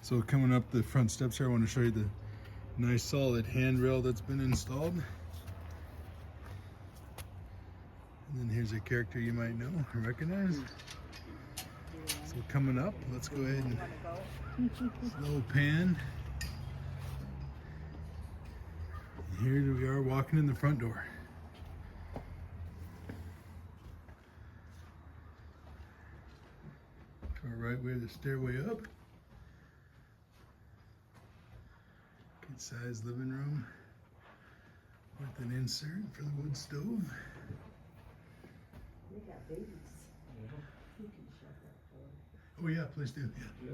So coming up the front steps here, I want to show you the nice solid handrail that's been installed. And then here's a character you might know or recognize. So coming up, let's go ahead and slow pan. And here we are walking in the front door. To our right, we have the stairway up. Good sized living room with an insert for the wood stove. We got babies. You can shut that door. Oh yeah, please do. Yeah.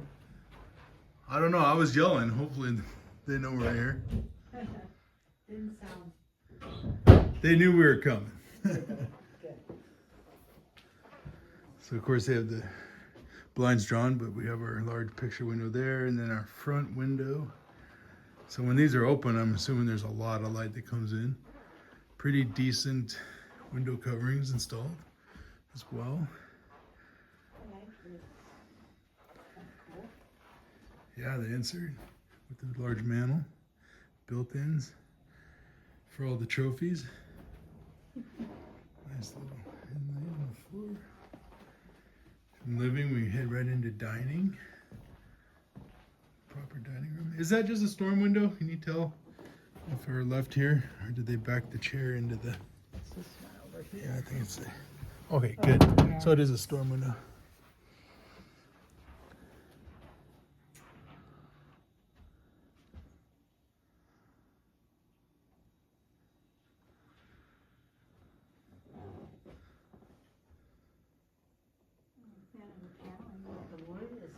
I don't know. I was yelling. Hopefully they know we're here. Didn't sound They knew we were coming. good. So of course they have the blinds drawn, but we have our large picture window there, and then our front window. So when these are open, I'm assuming there's a lot of light that comes in. Pretty decent window coverings installed as well. Yeah, the insert with the large mantle, built-ins for all the trophies. Nice little inlay on the floor. From living, we head right into dining. Proper dining room. Is that just a storm window? Can you tell if we're left here, or did they back the chair into the? It's this one over here. Yeah, I think it's the. Okay, good. Yeah. So it is a storm window. The wood is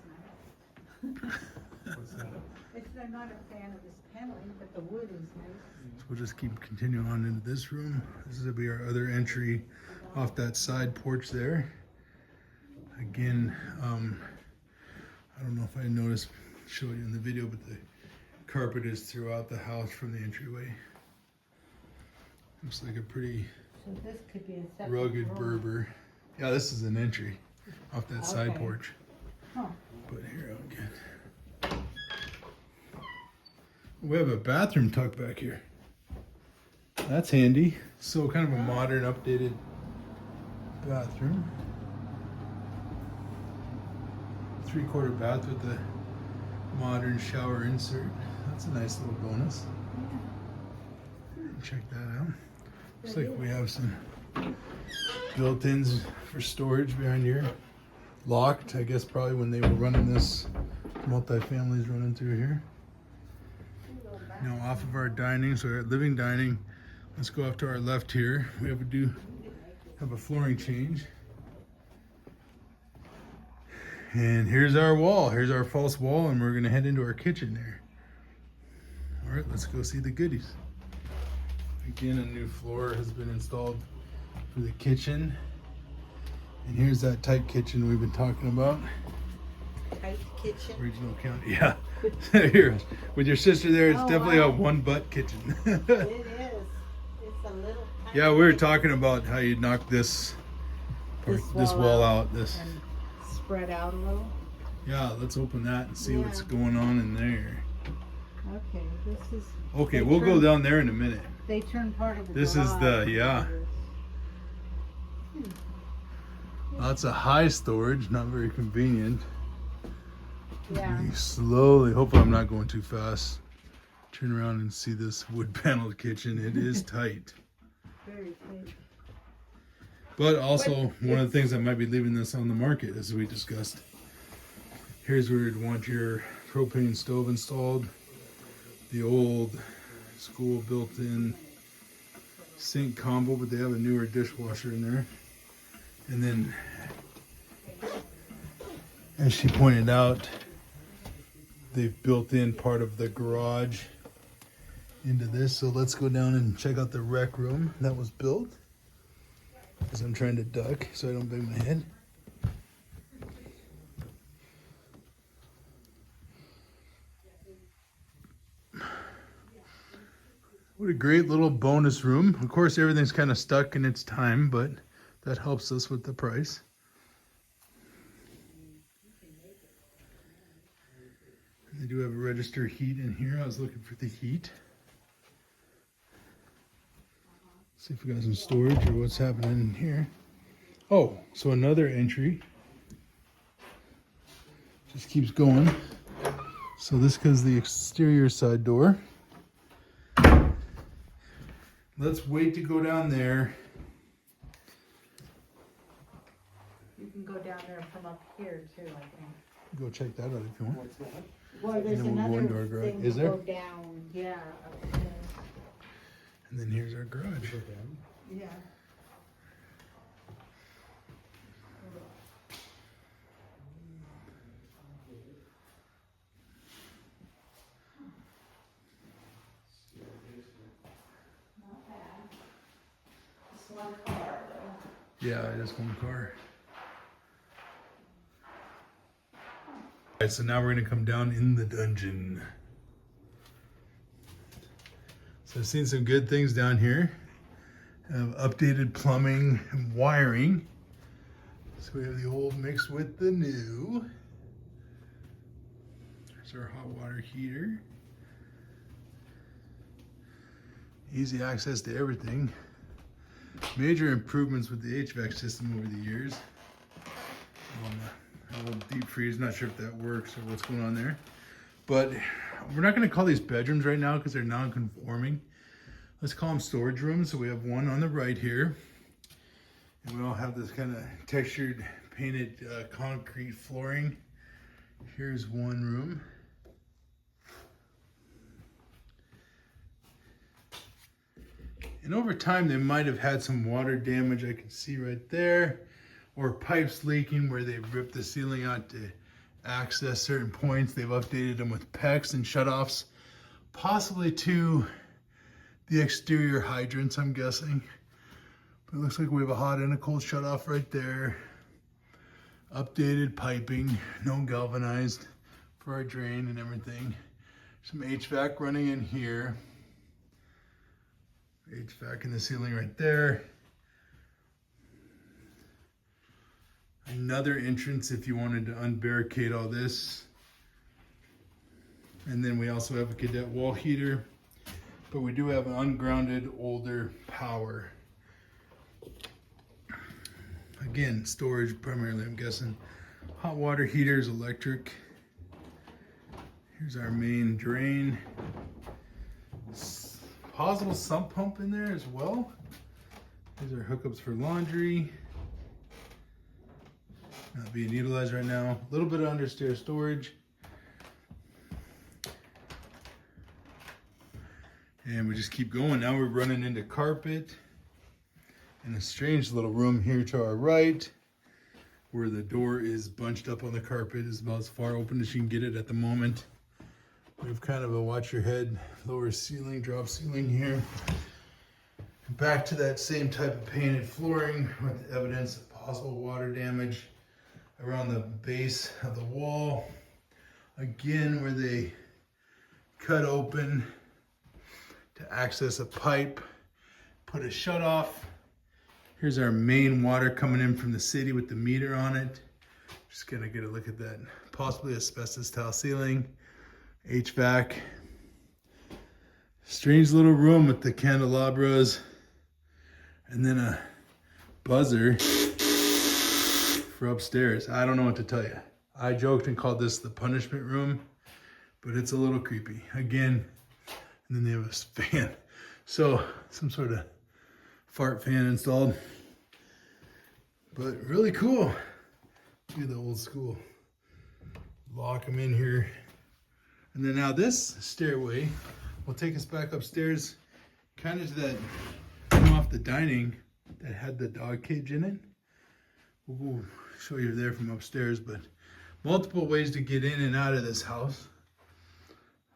nice. They're not a fan of this paneling, but the wood is nice. So we'll just keep continuing on into this room. This will be our other entry off that side porch there. Again, I don't know if I noticed, show you in the video, but the carpet is throughout the house from the entryway. Looks like a pretty So this could be a separate rugged room. Berber. Yeah, this is an entry off that side Okay. porch. Huh. But here again. We have a bathroom tucked back here. That's handy. So kind of a modern, updated bathroom. 3/4 bath with the modern shower insert. That's a nice little bonus. Check that out. Looks like we have some built-ins for storage behind here. Locked, I guess probably when they were running this, multi-families running through here. Now off of our dining, so we're at living dining. Let's go off to our left here. We have a flooring change. And here's our wall. Here's our false wall, and we're gonna head into our kitchen there. All right, let's go see the goodies. Again, a new floor has been installed for the kitchen. And here's that tight kitchen we've been talking about. Tight kitchen. Regional county, yeah. Here, with your sister there, it's Oh, definitely wow. a one butt kitchen. It is. It's a little tiny Yeah, we were kitchen. talking about how you knock this This wall out. This, and spread out a little. yeah. Let's open that and see what's Yeah. going on in there. Okay, this is. Okay, they we'll go turn- down there in a minute. They turn part of the This is garage the- yeah. into this. Lots of high storage, not very convenient. Yeah. We slowly, hopefully I'm not going too fast. Turn around and see this wood paneled kitchen. It is tight. Very tight. But also, But one of the things that might be leaving this on the market, as we discussed. Here's where you'd want your propane stove installed. The old school built-in sink combo, but they have a newer dishwasher in there. And then, as she pointed out, they've built in part of the garage into this. So let's go down and check out the rec room that was built. Because I'm trying to duck so I don't bang my head. What a great little bonus room. Of course, everything's kind of stuck in its time, but that helps us with the price. And They do have a register heat in here. I was looking for the heat. See if we got some storage or what's happening in here. Oh, so another entry. Just keeps going. So this goes the exterior side door. Let's wait to go down there. You can go down there from up here too, I think. Go check that out if you want. Well, there's And then we'll go into our another garage. thing Is to there? go down, yeah, up there. And then here's our garage. Yeah. Not bad. Just one car though. Yeah, just one car. Alright, so now we're gonna come down in the dungeon. So I've seen some good things down here. Updated plumbing and wiring. So we have the old mixed with the new. There's our hot water heater. Easy access to everything. Major improvements with the HVAC system over the years. A little deep freeze, not sure if that works or what's going on there. But we're not going to call these bedrooms right now because they're non-conforming. Let's call them storage rooms. So we have one on the right here. And we all have this kind of textured, painted concrete flooring. Here's one room. And over time, they might have had some water damage. I can see right there. Or pipes leaking where they've ripped the ceiling out to access certain points. They've updated them with PEX and shutoffs, possibly to the exterior hydrants, I'm guessing. But it looks like we have a hot and a cold shutoff right there. Updated piping, no galvanized for our drain and everything. Some HVAC running in here. HVAC in the ceiling right there. Another entrance if you wanted to unbarricade all this. And then we also have a cadet wall heater, but we do have an ungrounded older power. Again, storage primarily, I'm guessing. Hot water heaters, electric. Here's our main drain. Possible sump pump in there as well. These are hookups for laundry. Not being utilized right now. A little bit of understair storage. And we just keep going. Now we're running into carpet. And a strange little room here to our right, where the door is bunched up on the carpet. Is about as far open as you can get it at the moment. We have kind of a watch your head, lower ceiling, drop ceiling here. Back to that same type of painted flooring with evidence of possible water damage around the base of the wall. Again, where they cut open to access a pipe, put a shutoff. Here's our main water coming in from the city with the meter on it. Just gonna get a look at that. Possibly asbestos tile ceiling, HVAC. Strange little room with the candelabras. And then a buzzer for upstairs. I don't know what to tell you. I joked and called this the punishment room, but it's a little creepy. Again, and then they have a fan. So some sort of fart fan installed. But really cool. Look at the old school. Lock them in here. And then now this stairway will take us back upstairs, kind of to that room off the dining that had the dog cage in it. We'll go show you there from upstairs, but multiple ways to get in and out of this house.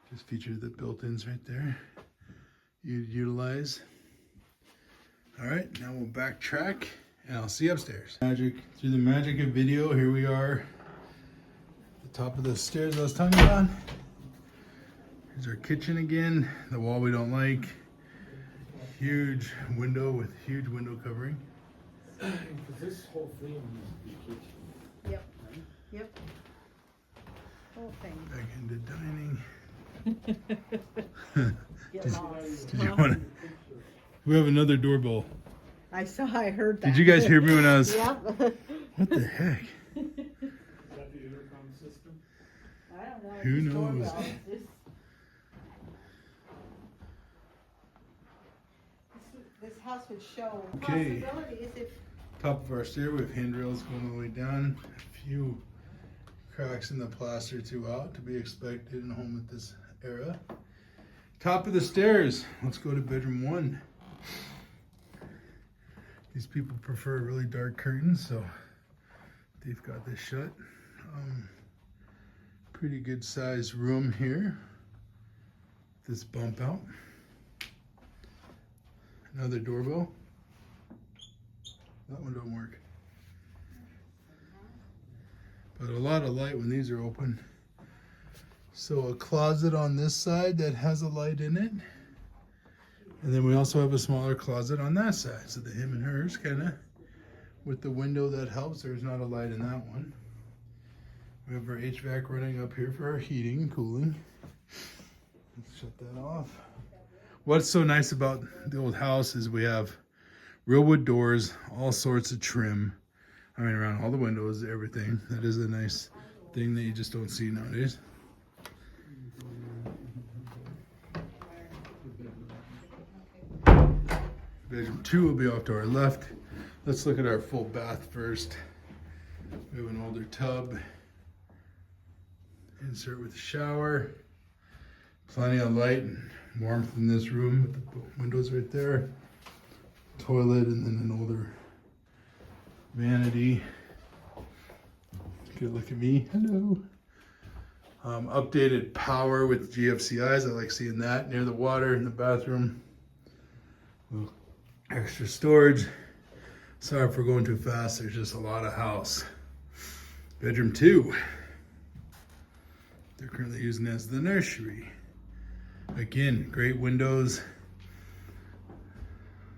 Just featured the built-ins right there. You'd utilize. All right, now we'll backtrack and I'll see you upstairs. Through the magic of video, here we are at the top of the stairs I was telling you about. Here's our kitchen again, the wall we don't like. Huge window with huge window covering. This whole thing used to be kitchen. Yep, yep. Whole thing. Back into dining. Get Did- lost. Did you want to? We have another doorbell. I heard that. Did you guys hear me when I was? Yep. What the heck? Is that the intercom system? I don't know. Who just knows? doorbell. This house would show Okay. possibilities if Top of our stair, we have handrails going all the way down. A few cracks in the plaster throughout, to be expected in a home at this era. Top of the stairs. Let's go to bedroom 1. These people prefer really dark curtains, so they've got this shut. Pretty good sized room here. This bump out. Another doorbell. That one don't work. But a lot of light when these are open. So a closet on this side that has a light in it. And then we also have a smaller closet on that side. So the him and hers kind of, with the window that helps, there's not a light in that one. We have our HVAC running up here for our heating and cooling. Let's shut that off. What's so nice about the old house is we have real wood doors, all sorts of trim. I mean, around all the windows, everything. That is a nice thing that you just don't see nowadays. Bedroom 2 will be off to our left. Let's look at our full bath first. We have an older tub. Insert with a shower. Plenty of light and warmth in this room with the windows right there. Toilet, and then an older vanity. Good look at me. Hello. Updated power with GFCIs. I like seeing that near the water in the bathroom. Little extra storage. Sorry if we're going too fast. There's just a lot of house. Bedroom 2. They're currently using as the nursery. Again, great windows.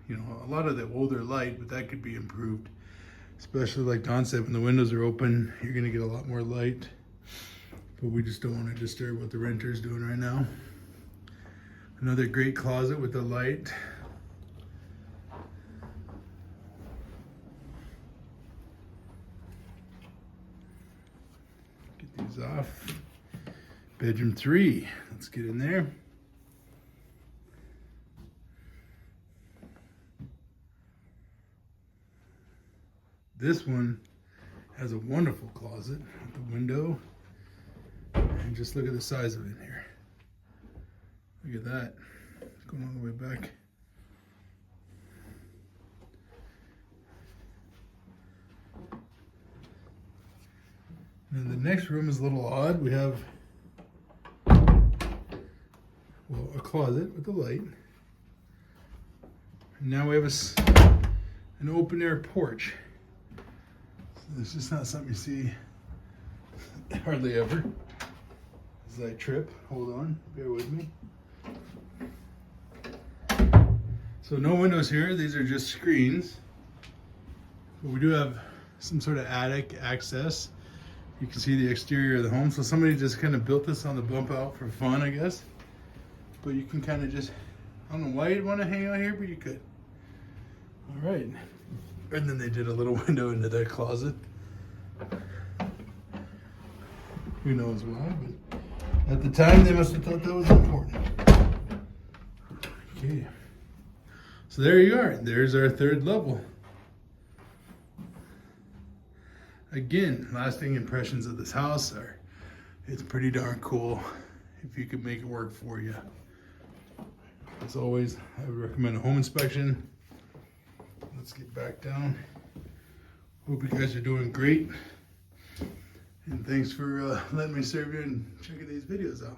You know, a lot of the older light, but that could be improved. Especially like Don said, when the windows are open, you're gonna get a lot more light. But we just don't want to disturb what the renter's doing right now. Another great closet with the light. Get these off. Bedroom 3, let's get in there. This one has a wonderful closet with the window. And just look at the size of it here. Look at that. It's going all the way back. And the next room is a little odd. We have, well, a closet with a light. And now we have an open air porch. It's just not something you see hardly ever. As I trip, hold on, bear with me. So no windows here, these are just screens. But we do have some sort of attic access. You can see the exterior of the home. So somebody just kind of built this on the bump out for fun, I guess. But you can kind of just, I don't know why you'd want to hang out here, but you could. All right. And then they did a little window into that closet. Who knows why, but at the time they must have thought that was important. Okay. So there you are. There's our 3rd level. Again, lasting impressions of this house are, it's pretty darn cool if you could make it work for you. As always, I would recommend a home inspection. Let's get back down. Hope you guys are doing great. And thanks for letting me serve you and checking these videos out.